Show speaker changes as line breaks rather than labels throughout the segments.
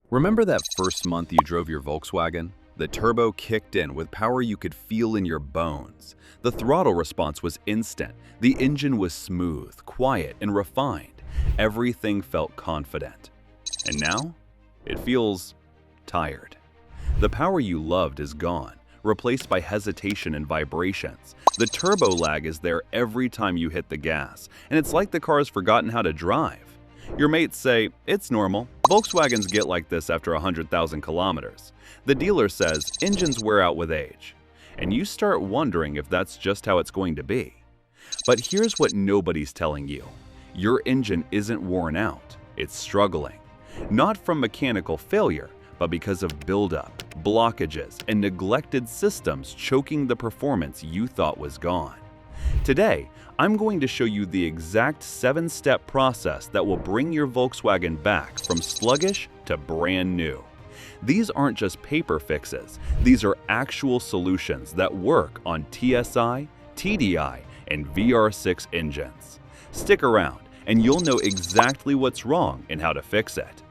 Remember that first month you drove your Volkswagen? The turbo kicked in with power you could feel in your bones. The throttle response was instant. The engine was smooth, quiet, and refined. Everything felt confident. And now, it feels tired. The power you loved is gone, replaced by hesitation and vibrations. The turbo lag is there every time you hit the gas, and it's like the car has forgotten how to drive. Your mates say, it's normal. Volkswagens get like this after 100,000 kilometers. The dealer says engines wear out with age. And you start wondering if that's just how it's going to be. But here's what nobody's telling you. Your engine isn't worn out. It's struggling. Not from mechanical failure, but because of buildup, blockages, and neglected systems choking the performance you thought was gone. Today, I'm going to show you the exact 7-step process that will bring your Volkswagen back from sluggish to brand new. These aren't just paper fixes, these are actual solutions that work on TSI, TDI, and VR6 engines. Stick around and you'll know exactly what's wrong and how to fix it.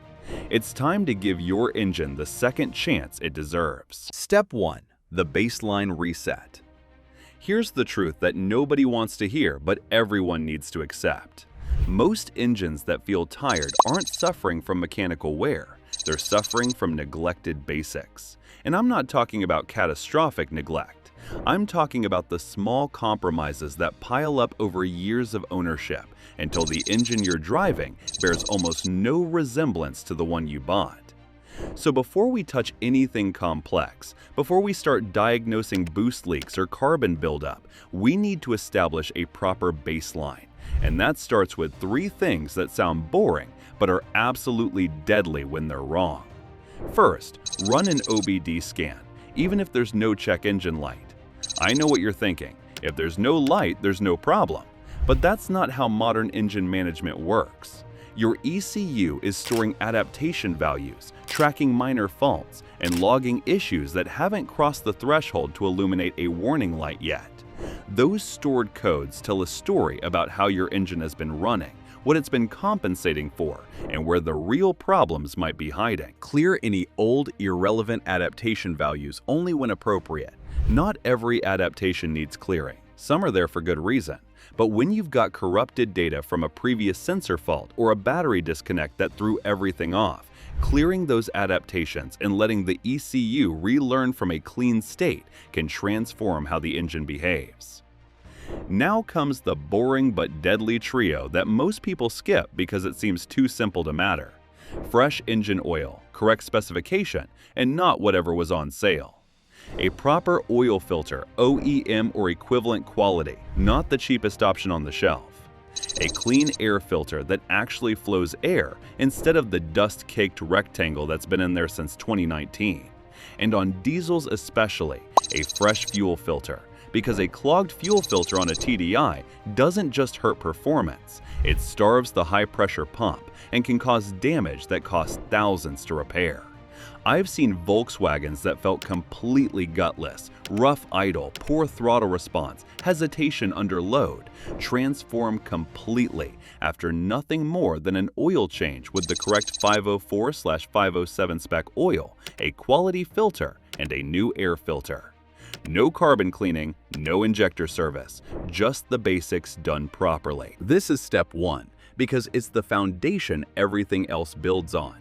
It's time to give your engine the second chance it deserves. Step 1. The baseline reset. Here's the truth that nobody wants to hear, but everyone needs to accept. Most engines that feel tired aren't suffering from mechanical wear. They're suffering from neglected basics. And I'm not talking about catastrophic neglect. I'm talking about the small compromises that pile up over years of ownership until the engine you're driving bears almost no resemblance to the one you bought. So before we touch anything complex, before we start diagnosing boost leaks or carbon buildup, we need to establish a proper baseline. And that starts with 3 things that sound boring but are absolutely deadly when they're wrong. First, run an OBD scan, even if there's no check engine light. I know what you're thinking. If there's no light, there's no problem. But that's not how modern engine management works. Your ECU is storing adaptation values, tracking minor faults, and logging issues that haven't crossed the threshold to illuminate a warning light yet. Those stored codes tell a story about how your engine has been running, what it's been compensating for, and where the real problems might be hiding. Clear any old, irrelevant adaptation values only when appropriate. Not every adaptation needs clearing. Some are there for good reason. But when you've got corrupted data from a previous sensor fault or a battery disconnect that threw everything off, clearing those adaptations and letting the ECU relearn from a clean state can transform how the engine behaves. Now comes the boring but deadly trio that most people skip because it seems too simple to matter. Fresh engine oil, correct specification, and not whatever was on sale. A proper oil filter, OEM or equivalent quality, not the cheapest option on the shelf. A clean air filter that actually flows air instead of the dust-caked rectangle that's been in there since 2019. And on diesels especially, a fresh fuel filter, because a clogged fuel filter on a TDI doesn't just hurt performance, it starves the high-pressure pump and can cause damage that costs thousands to repair. I've seen Volkswagens that felt completely gutless, rough idle, poor throttle response, hesitation under load, transform completely after nothing more than an oil change with the correct 504/507 spec oil, a quality filter, and a new air filter. No carbon cleaning, no injector service, just the basics done properly. This is step 1 because it's the foundation everything else builds on.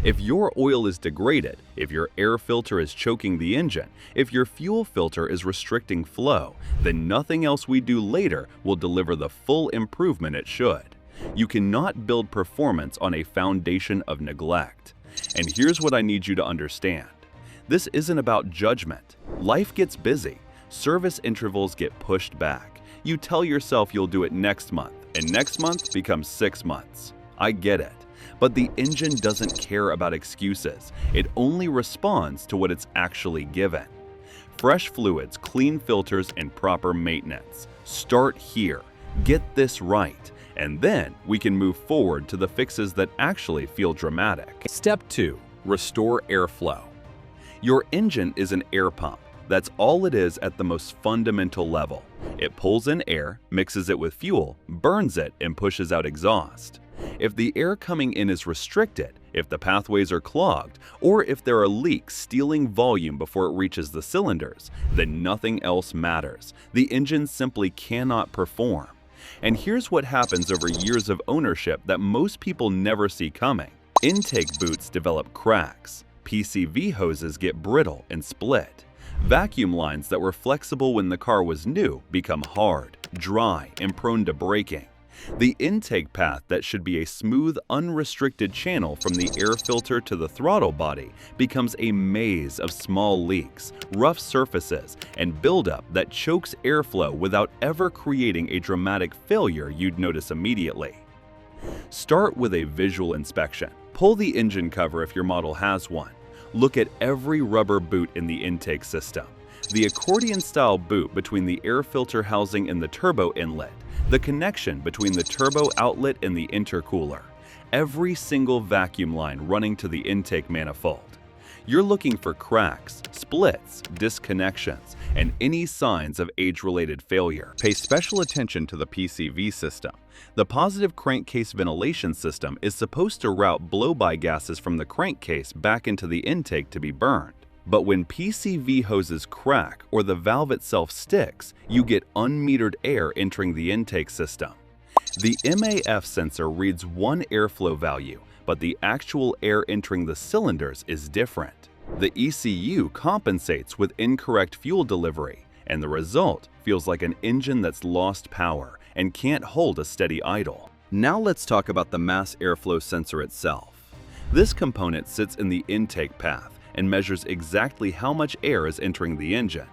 If your oil is degraded, if your air filter is choking the engine, if your fuel filter is restricting flow, then nothing else we do later will deliver the full improvement it should. You cannot build performance on a foundation of neglect. And here's what I need you to understand. This isn't about judgment. Life gets busy. Service intervals get pushed back. You tell yourself you'll do it next month, and next month becomes 6 months. I get it. But the engine doesn't care about excuses. It only responds to what it's actually given. Fresh fluids, clean filters, and proper maintenance. Start here. Get this right. And then we can move forward to the fixes that actually feel dramatic. Step 2. Restore airflow. Your engine is an air pump. That's all it is at the most fundamental level. It pulls in air, mixes it with fuel, burns it, and pushes out exhaust. If the air coming in is restricted, If the pathways are clogged, or if there are leaks stealing volume before it reaches the cylinders, then nothing else matters. The engine simply cannot perform. And here's what happens over years of ownership that most people never see coming. Intake boots develop cracks. PCV hoses get brittle and split. Vacuum lines that were flexible when the car was new become hard, dry, and prone to breaking. The intake path that should be a smooth, unrestricted channel from the air filter to the throttle body becomes a maze of small leaks, rough surfaces, and buildup that chokes airflow without ever creating a dramatic failure you'd notice immediately. Start with a visual inspection. Pull the engine cover if your model has one. Look at every rubber boot in the intake system. The accordion-style boot between the air filter housing and the turbo inlet, the connection between the turbo outlet and the intercooler, every single vacuum line running to the intake manifold. You're looking for cracks, splits, disconnections, and any signs of age-related failure. Pay special attention to the PCV system. The positive crankcase ventilation system is supposed to route blow-by gases from the crankcase back into the intake to be burned. But when PCV hoses crack or the valve itself sticks, you get unmetered air entering the intake system. The MAF sensor reads one airflow value, but the actual air entering the cylinders is different. The ECU compensates with incorrect fuel delivery, and the result feels like an engine that's lost power and can't hold a steady idle. Now let's talk about the mass airflow sensor itself. This component sits in the intake path and measures exactly how much air is entering the engine.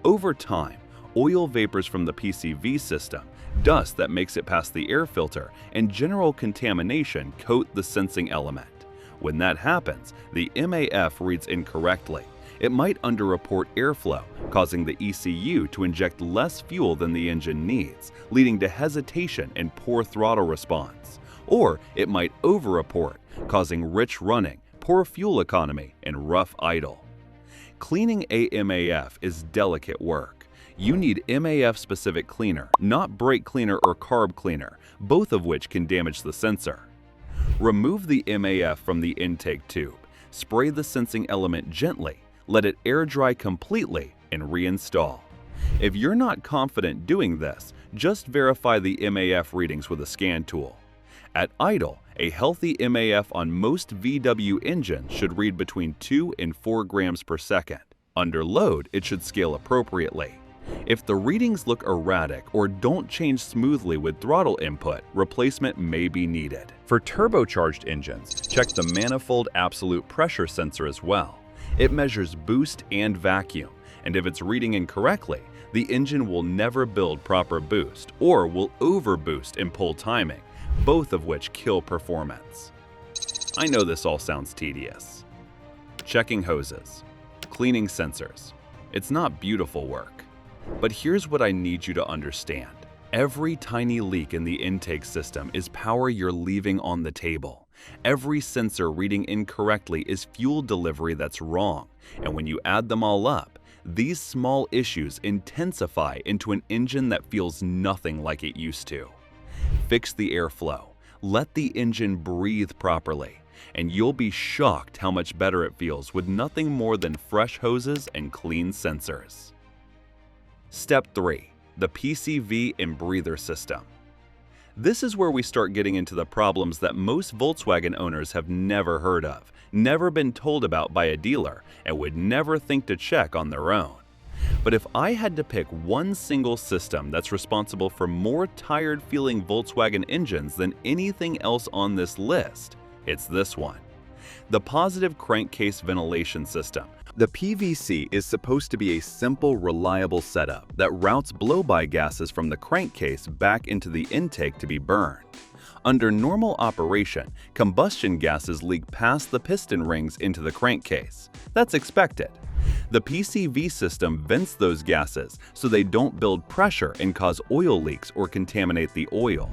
Over time, oil vapors from the PCV system, dust that makes it past the air filter, and general contamination coat the sensing element. When that happens, the MAF reads incorrectly. It might underreport airflow, causing the ECU to inject less fuel than the engine needs, leading to hesitation and poor throttle response. Or it might overreport, causing rich running, poor fuel economy, and rough idle. Cleaning a MAF is delicate work. You need MAF-specific cleaner, not brake cleaner or carb cleaner, both of which can damage the sensor. Remove the MAF from the intake tube. Spray the sensing element gently, let it air dry completely, and reinstall. If you're not confident doing this, just verify the MAF readings with a scan tool. At idle, a healthy MAF on most VW engines should read between 2 and 4 grams per second. Under load, it should scale appropriately. If the readings look erratic or don't change smoothly with throttle input, replacement may be needed. For turbocharged engines, check the manifold absolute pressure sensor as well. It measures boost and vacuum, and if it's reading incorrectly, the engine will never build proper boost or will overboost in pull timing, both of which kill performance. I know this all sounds tedious. Checking hoses, cleaning sensors. It's not beautiful work. But here's what I need you to understand. Every tiny leak in the intake system is power you're leaving on the table. Every sensor reading incorrectly is fuel delivery that's wrong. And when you add them all up, these small issues intensify into an engine that feels nothing like it used to. Fix the airflow. Let the engine breathe properly, and you'll be shocked how much better it feels with nothing more than fresh hoses and clean sensors. Step 3. The PCV and breather system. This is where we start getting into the problems that most Volkswagen owners have never heard of, never been told about by a dealer, and would never think to check on their own. But if I had to pick one single system that's responsible for more tired-feeling Volkswagen engines than anything else on this list, it's this one. The positive crankcase ventilation system. The PVC is supposed to be a simple, reliable setup that routes blow-by gases from the crankcase back into the intake to be burned. Under normal operation, combustion gases leak past the piston rings into the crankcase. That's expected. The PCV system vents those gases so they don't build pressure and cause oil leaks or contaminate the oil.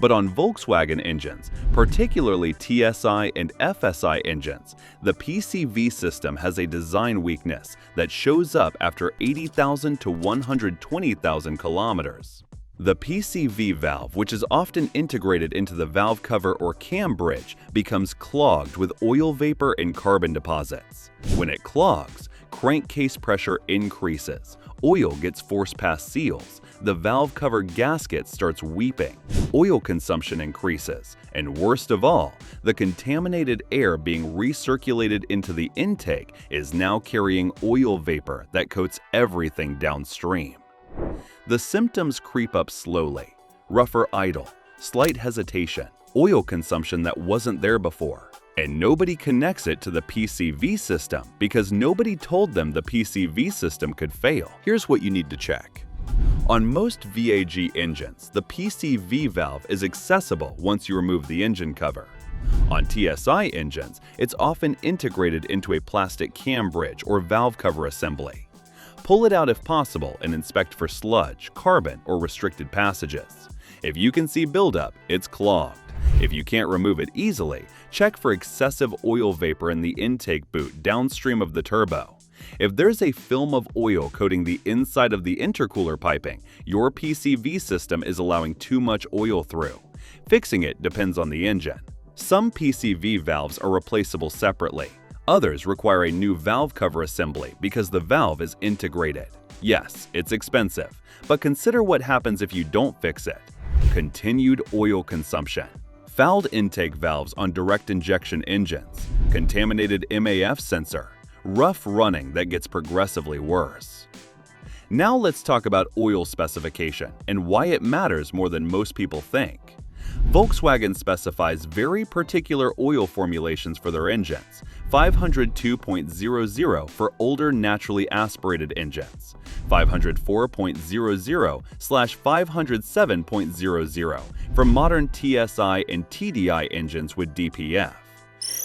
But on Volkswagen engines, particularly TSI and FSI engines, the PCV system has a design weakness that shows up after 80,000 to 120,000 kilometers. The PCV valve, which is often integrated into the valve cover or cam bridge, becomes clogged with oil vapor and carbon deposits. When it clogs, crankcase pressure increases, oil gets forced past seals, the valve cover gasket starts weeping, oil consumption increases, and worst of all, the contaminated air being recirculated into the intake is now carrying oil vapor that coats everything downstream. The symptoms creep up slowly: rougher idle, slight hesitation, oil consumption that wasn't there before. And nobody connects it to the PCV system because nobody told them the PCV system could fail. Here's what you need to check. On most VAG engines, the PCV valve is accessible once you remove the engine cover. On TSI engines, it's often integrated into a plastic cam bridge or valve cover assembly. Pull it out if possible and inspect for sludge, carbon, or restricted passages. If you can see buildup, it's clogged. If you can't remove it easily, check for excessive oil vapor in the intake boot downstream of the turbo. If there's a film of oil coating the inside of the intercooler piping, your PCV system is allowing too much oil through. Fixing it depends on the engine. Some PCV valves are replaceable separately. Others require a new valve cover assembly because the valve is integrated. Yes, it's expensive, but consider what happens if you don't fix it. Continued oil consumption. Fouled intake valves on direct injection engines, contaminated MAF sensor, rough running that gets progressively worse. Now let's talk about oil specification and why it matters more than most people think. Volkswagen specifies very particular oil formulations for their engines: 502.00 for older naturally aspirated engines, 504.00/507.00 for modern TSI and TDI engines with DPF.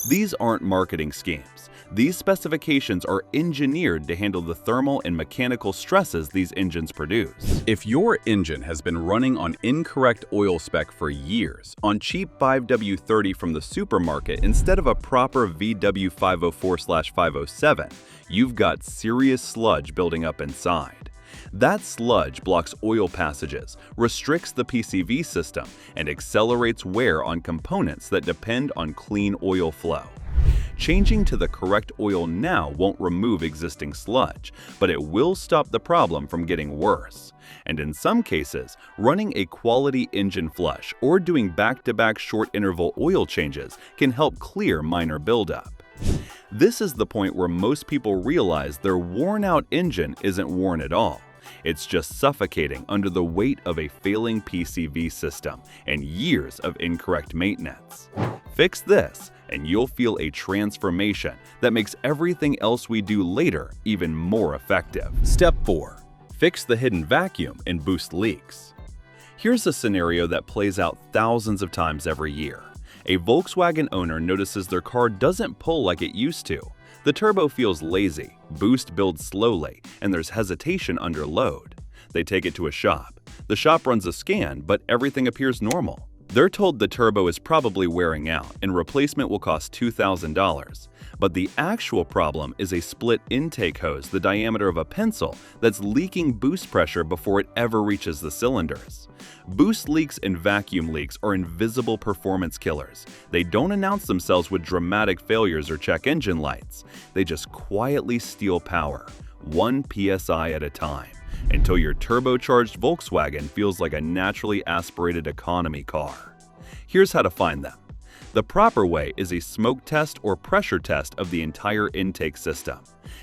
These aren't marketing schemes. These specifications are engineered to handle the thermal and mechanical stresses these engines produce. If your engine has been running on incorrect oil spec for years, on cheap 5W30 from the supermarket instead of a proper VW504/507, you've got serious sludge building up inside. That sludge blocks oil passages, restricts the PCV system, and accelerates wear on components that depend on clean oil flow. Changing to the correct oil now won't remove existing sludge, but it will stop the problem from getting worse. And in some cases, running a quality engine flush or doing back-to-back short-interval oil changes can help clear minor buildup. This is the point where most people realize their worn-out engine isn't worn at all. It's just suffocating under the weight of a failing PCV system and years of incorrect maintenance. Fix this, and you'll feel a transformation that makes everything else we do later even more effective. Step 4. Fix the hidden vacuum and boost leaks. Here's a scenario that plays out thousands of times every year. A Volkswagen owner notices their car doesn't pull like it used to. The turbo feels lazy, boost builds slowly, and there's hesitation under load. They take it to a shop. The shop runs a scan, but everything appears normal. They're told the turbo is probably wearing out and replacement will cost $2,000. But the actual problem is a split intake hose the diameter of a pencil that's leaking boost pressure before it ever reaches the cylinders. Boost leaks and vacuum leaks are invisible performance killers. They don't announce themselves with dramatic failures or check engine lights. They just quietly steal power, 1 PSI at a time, until your turbocharged Volkswagen feels like a naturally aspirated economy car. Here's how to find them. The proper way is a smoke test or pressure test of the entire intake system.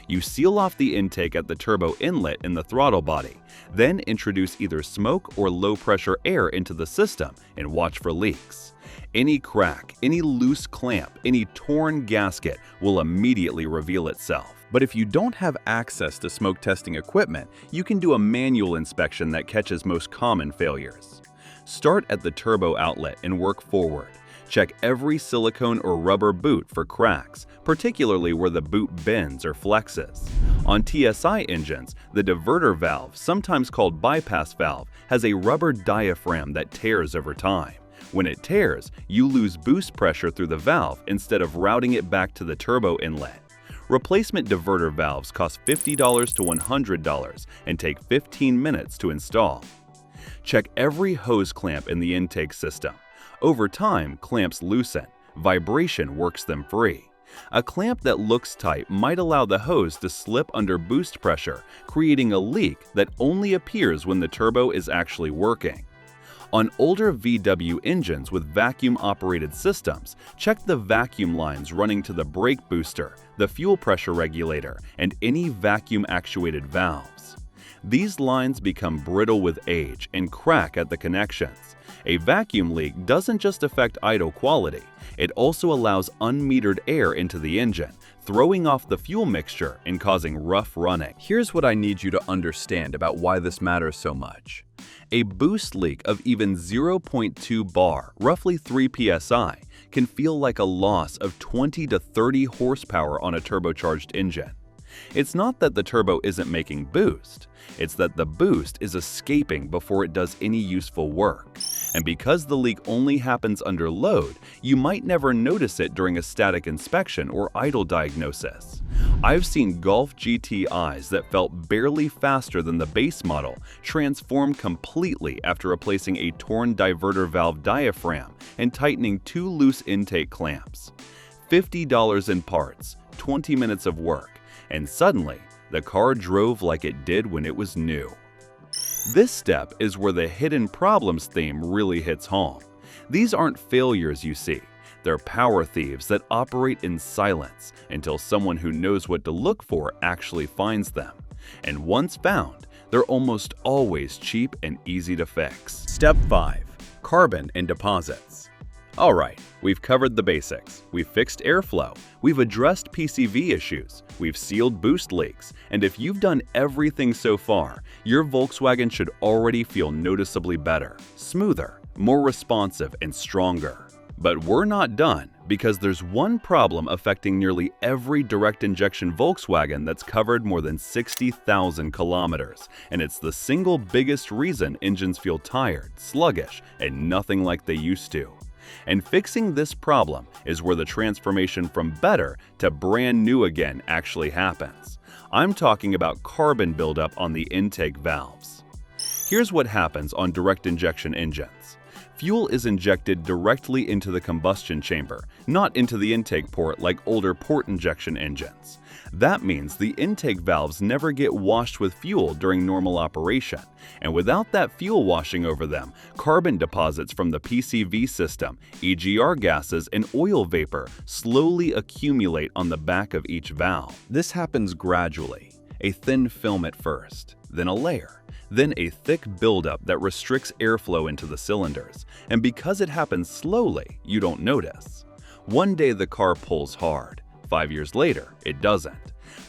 You seal off the intake at the turbo inlet in the throttle body, then introduce either smoke or low-pressure air into the system and watch for leaks. Any crack, any loose clamp, any torn gasket will immediately reveal itself. But if you don't have access to smoke testing equipment, you can do a manual inspection that catches most common failures. Start at the turbo outlet and work forward. Check every silicone or rubber boot for cracks, particularly where the boot bends or flexes. On TSI engines, the diverter valve, sometimes called bypass valve, has a rubber diaphragm that tears over time. When it tears, you lose boost pressure through the valve instead of routing it back to the turbo inlet. Replacement diverter valves cost $50 to $100 and take 15 minutes to install. Check every hose clamp in the intake system. Over time, clamps loosen. Vibration works them free. A clamp that looks tight might allow the hose to slip under boost pressure, creating a leak that only appears when the turbo is actually working. On older VW engines with vacuum-operated systems, check the vacuum lines running to the brake booster, the fuel pressure regulator, and any vacuum-actuated valves. These lines become brittle with age and crack at the connections. A vacuum leak doesn't just affect idle quality, it also allows unmetered air into the engine, throwing off the fuel mixture and causing rough running. Here's what I need you to understand about why this matters so much. A boost leak of even 0.2 bar, roughly 3 psi, can feel like a loss of 20 to 30 horsepower on a turbocharged engine. It's not that the turbo isn't making boost, it's that the boost is escaping before it does any useful work. And because the leak only happens under load, you might never notice it during a static inspection or idle diagnosis. I've seen Golf GTIs that felt barely faster than the base model transform completely after replacing a torn diverter valve diaphragm and tightening 2 loose intake clamps. $50 in parts, 20 minutes of work, and suddenly, the car drove like it did when it was new. This step is where the hidden problems theme really hits home. These aren't failures you see, they're power thieves that operate in silence until someone who knows what to look for actually finds them. And once found, they're almost always cheap and easy to fix. Step 5. Carbon and deposits. Alright, we've covered the basics, we've fixed airflow, we've addressed PCV issues, we've sealed boost leaks, and if you've done everything so far, your Volkswagen should already feel noticeably better, smoother, more responsive, and stronger. But we're not done, because there's one problem affecting nearly every direct injection Volkswagen that's covered more than 60,000 kilometers, and it's the single biggest reason engines feel tired, sluggish, and nothing like they used to. And fixing this problem is where the transformation from better to brand new again actually happens. I'm talking about carbon buildup on the intake valves. Here's what happens on direct injection engines. Fuel is injected directly into the combustion chamber, not into the intake port like older port injection engines. That means the intake valves never get washed with fuel during normal operation, and without that fuel washing over them, carbon deposits from the PCV system, EGR gases, and oil vapor slowly accumulate on the back of each valve. This happens gradually, a thin film at first, then a layer, then a thick buildup that restricts airflow into the cylinders, and because it happens slowly, you don't notice. One day the car pulls hard. 5 years later, it doesn't.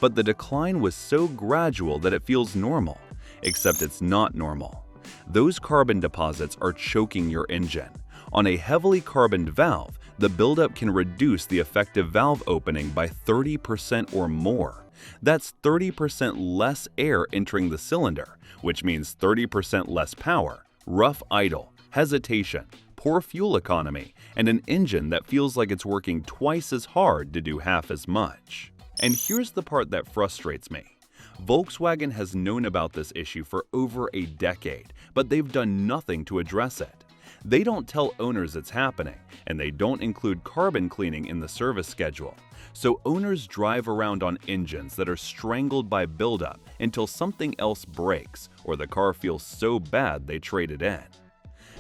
But the decline was so gradual that it feels normal, except it's not normal. Those carbon deposits are choking your engine. On a heavily carboned valve, the buildup can reduce the effective valve opening by 30% or more. That's 30% less air entering the cylinder, which means 30% less power, rough idle, hesitation, poor fuel economy, and an engine that feels like it's working twice as hard to do half as much. And here's the part that frustrates me. Volkswagen has known about this issue for over a decade, but they've done nothing to address it. They don't tell owners it's happening, and they don't include carbon cleaning in the service schedule. So owners drive around on engines that are strangled by buildup until something else breaks or the car feels so bad they trade it in.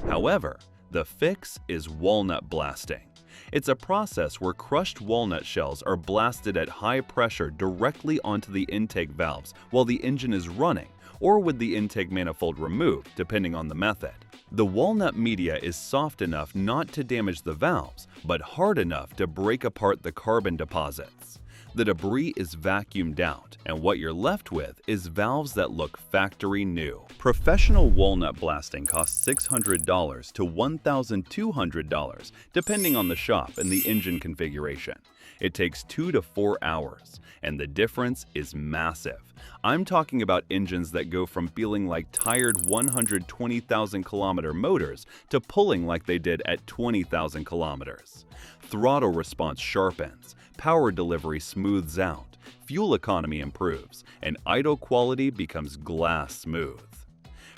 However, the fix is walnut blasting. It's a process where crushed walnut shells are blasted at high pressure directly onto the intake valves while the engine is running, or with the intake manifold removed, depending on the method. The walnut media is soft enough not to damage the valves, but hard enough to break apart the carbon deposits. The debris is vacuumed out, and what you're left with is valves that look factory new. Professional walnut blasting costs $600 to $1,200, depending on the shop and the engine configuration. It takes 2 to 4 hours, and the difference is massive. I'm talking about engines that go from feeling like tired 120,000-kilometer motors to pulling like they did at 20,000 kilometers. Throttle response sharpens, power delivery smooths out, fuel economy improves, and idle quality becomes glass smooth.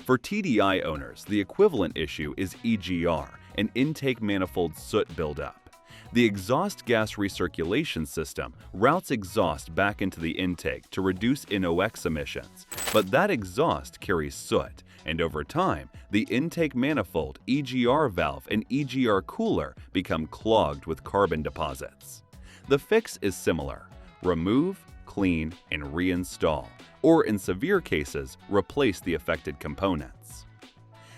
For TDI owners, the equivalent issue is EGR, an intake manifold soot buildup. The exhaust gas recirculation system routes exhaust back into the intake to reduce NOx emissions, but that exhaust carries soot, and over time, the intake manifold, EGR valve, and EGR cooler become clogged with carbon deposits. The fix is similar: remove, clean, and reinstall, or in severe cases, replace the affected components.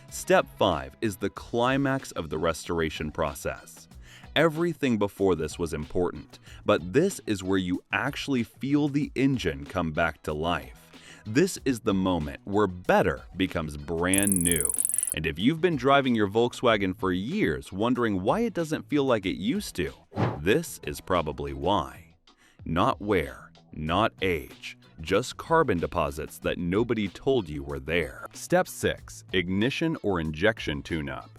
Step 5 is the climax of the restoration process. Everything before this was important, but this is where you actually feel the engine come back to life. This is the moment where better becomes brand new. And if you've been driving your Volkswagen for years wondering why it doesn't feel like it used to, this is probably why. Not wear, not age, just carbon deposits that nobody told you were there. Step 6. Ignition or injection tune-up.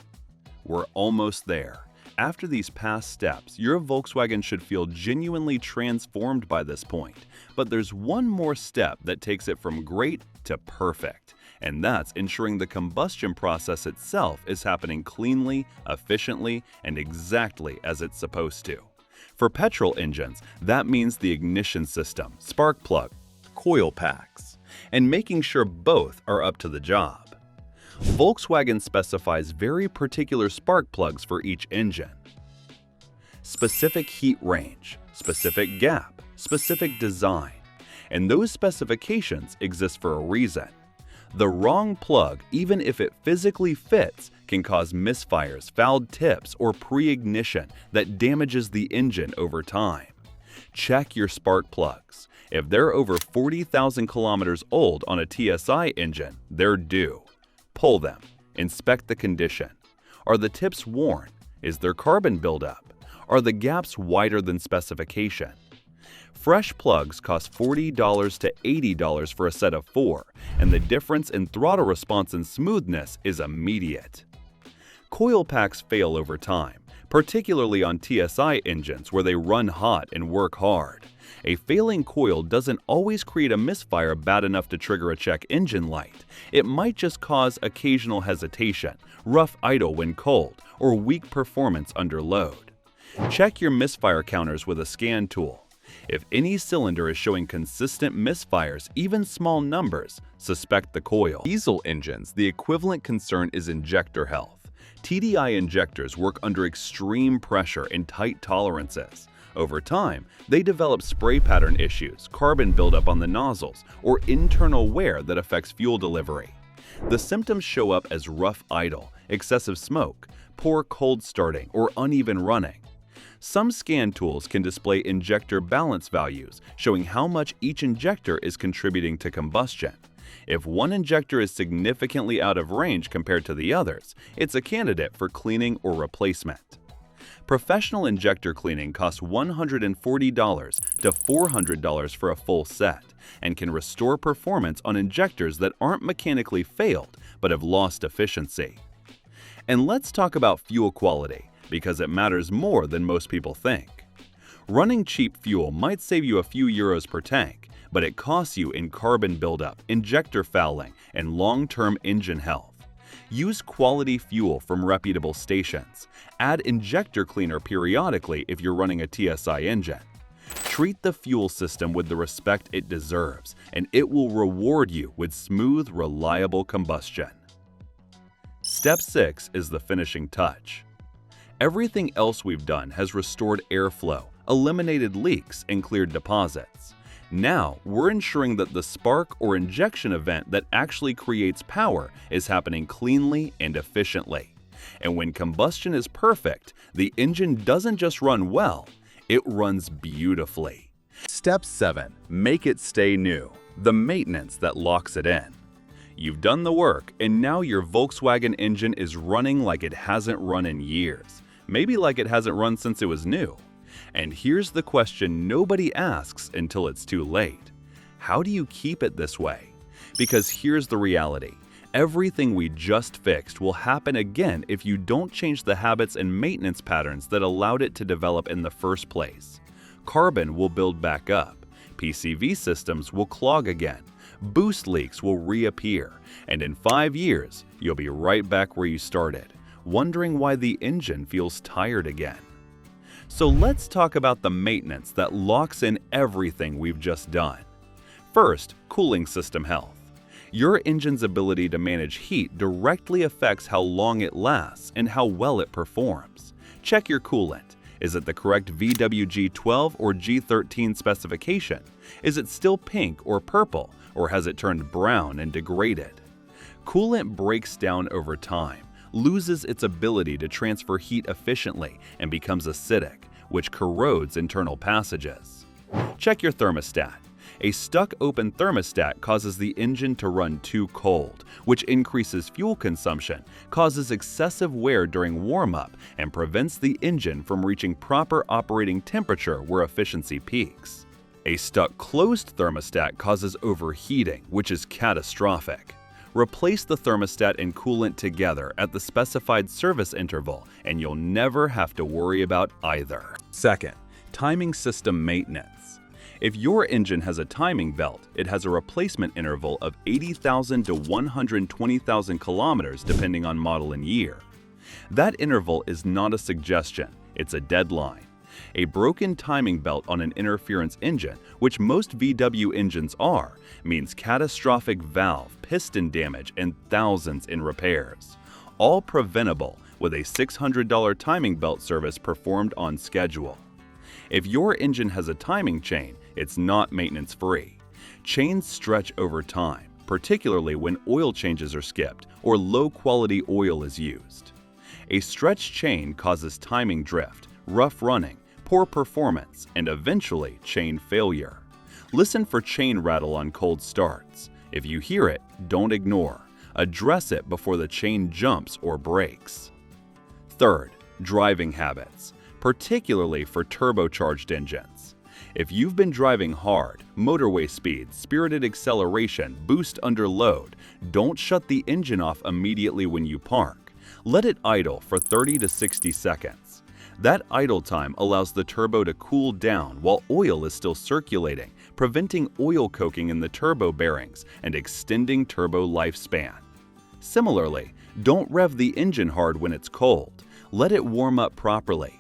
We're almost there. After these past steps, your Volkswagen should feel genuinely transformed by this point. But there's one more step that takes it from great to perfect, and that's ensuring the combustion process itself is happening cleanly, efficiently, and exactly as it's supposed to. For petrol engines, that means the ignition system, spark plug, coil packs, and making sure both are up to the job. Volkswagen specifies very particular spark plugs for each engine. Specific heat range, specific gap, specific design, and those specifications exist for a reason. The wrong plug, even if it physically fits, can cause misfires, fouled tips, or pre-ignition that damages the engine over time. Check your spark plugs. If they're over 40,000 kilometers old on a TSI engine, they're due. Pull them. Inspect the condition. Are the tips worn? Is there carbon buildup? Are the gaps wider than specification? Fresh plugs cost $40 to $80 for a set of 4, and the difference in throttle response and smoothness is immediate. Coil packs fail over time, particularly on TSI engines where they run hot and work hard. A failing coil doesn't always create a misfire bad enough to trigger a check engine light. It might just cause occasional hesitation, rough idle when cold, or weak performance under load. Check your misfire counters with a scan tool. If any cylinder is showing consistent misfires, even small numbers, suspect the coil. Diesel engines, the equivalent concern is injector health. TDI injectors work under extreme pressure and tight tolerances. Over time, they develop spray pattern issues, carbon buildup on the nozzles, or internal wear that affects fuel delivery. The symptoms show up as rough idle, excessive smoke, poor cold starting, or uneven running. Some scan tools can display injector balance values, showing how much each injector is contributing to combustion. If one injector is significantly out of range compared to the others, it's a candidate for cleaning or replacement. Professional injector cleaning costs $140 to $400 for a full set and can restore performance on injectors that aren't mechanically failed but have lost efficiency. And let's talk about fuel quality, because it matters more than most people think. Running cheap fuel might save you a few euros per tank, but it costs you in carbon buildup, injector fouling, and long-term engine health. Use quality fuel from reputable stations. Add injector cleaner periodically if you're running a TSI engine. Treat the fuel system with the respect it deserves, and it will reward you with smooth, reliable combustion. Step 6 is the finishing touch. Everything else we've done has restored airflow, eliminated leaks, and cleared deposits. Now, we're ensuring that the spark or injection event that actually creates power is happening cleanly and efficiently. And when combustion is perfect, the engine doesn't just run well, it runs beautifully. Step 7. Make it stay new. The maintenance that locks it in. You've done the work, and now your Volkswagen engine is running like it hasn't run in years. Maybe like it hasn't run since it was new. And here's the question nobody asks until it's too late. How do you keep it this way? Because here's the reality. Everything we just fixed will happen again if you don't change the habits and maintenance patterns that allowed it to develop in the first place. Carbon will build back up. PCV systems will clog again. Boost leaks will reappear, and in 5 years, you'll be right back where you started, wondering why the engine feels tired again. So let's talk about the maintenance that locks in everything we've just done. First, cooling system health. Your engine's ability to manage heat directly affects how long it lasts and how well it performs. Check your coolant. Is it the correct VWG12 or G13 specification? Is it still pink or purple, or has it turned brown and degraded? Coolant breaks down over time, loses its ability to transfer heat efficiently, and becomes acidic, which corrodes internal passages. Check your thermostat. A stuck-open thermostat causes the engine to run too cold, which increases fuel consumption, causes excessive wear during warm-up, and prevents the engine from reaching proper operating temperature where efficiency peaks. A stuck-closed thermostat causes overheating, which is catastrophic. Replace the thermostat and coolant together at the specified service interval, and you'll never have to worry about either. Second, timing system maintenance. If your engine has a timing belt, it has a replacement interval of 80,000 to 120,000 kilometers depending on model and year. That interval is not a suggestion, it's a deadline. A broken timing belt on an interference engine, which most VW engines are, means catastrophic valve, piston damage, and thousands in repairs. All preventable with a $600 timing belt service performed on schedule. If your engine has a timing chain, it's not maintenance-free. Chains stretch over time, particularly when oil changes are skipped or low-quality oil is used. A stretched chain causes timing drift, rough running, poor performance, and eventually chain failure. Listen for chain rattle on cold starts. If you hear it, don't ignore. Address it before the chain jumps or breaks. Third, driving habits, particularly for turbocharged engines. If you've been driving hard, motorway speed, spirited acceleration, boost under load, don't shut the engine off immediately when you park. Let it idle for 30 to 60 seconds. That idle time allows the turbo to cool down while oil is still circulating, preventing oil coking in the turbo bearings and extending turbo lifespan. Similarly, don't rev the engine hard when it's cold. Let it warm up properly.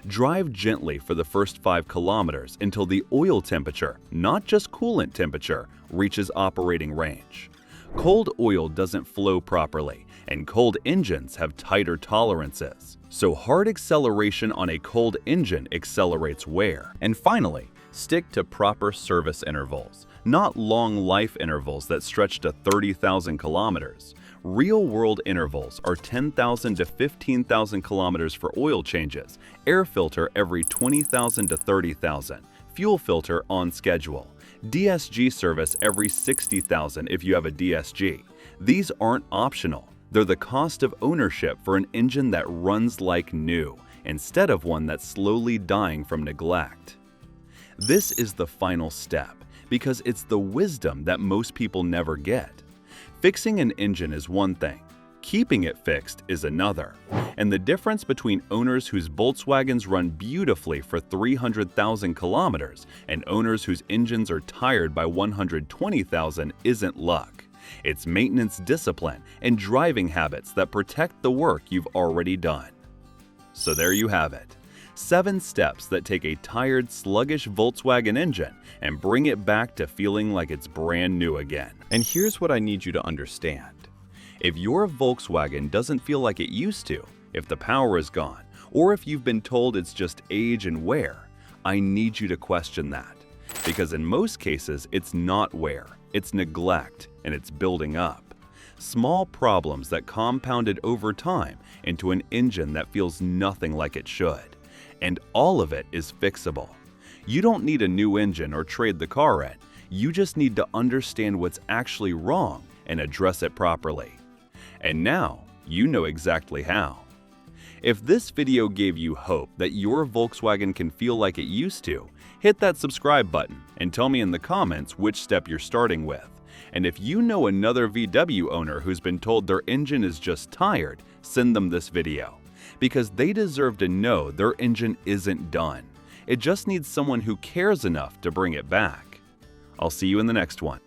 Drive gently for the first 5 kilometers until the oil temperature, not just coolant temperature, reaches operating range. Cold oil doesn't flow properly, and cold engines have tighter tolerances. So hard acceleration on a cold engine accelerates wear. And finally, stick to proper service intervals, not long life intervals that stretch to 30,000 kilometers. Real-world intervals are 10,000 to 15,000 kilometers for oil changes, air filter every 20,000 to 30,000, fuel filter on schedule, DSG service every 60,000 if you have a DSG. These aren't optional. They're the cost of ownership for an engine that runs like new, instead of one that's slowly dying from neglect. This is the final step, because it's the wisdom that most people never get. Fixing an engine is one thing, keeping it fixed is another. And the difference between owners whose Volkswagens run beautifully for 300,000 kilometers and owners whose engines are tired by 120,000 isn't luck. It's maintenance discipline and driving habits that protect the work you've already done. So there you have it. 7 steps that take a tired, sluggish Volkswagen engine and bring it back to feeling like it's brand new again. And here's what I need you to understand. If your Volkswagen doesn't feel like it used to, if the power is gone, or if you've been told it's just age and wear, I need you to question that. Because in most cases, it's not wear, it's neglect, and it's building up. Small problems that compounded over time into an engine that feels nothing like it should. And all of it is fixable. You don't need a new engine or trade the car in. You just need to understand what's actually wrong and address it properly. And now, you know exactly how. If this video gave you hope that your Volkswagen can feel like it used to, hit that subscribe button and tell me in the comments which step you're starting with. And if you know another VW owner who's been told their engine is just tired, send them this video. Because they deserve to know their engine isn't done. It just needs someone who cares enough to bring it back. I'll see you in the next one.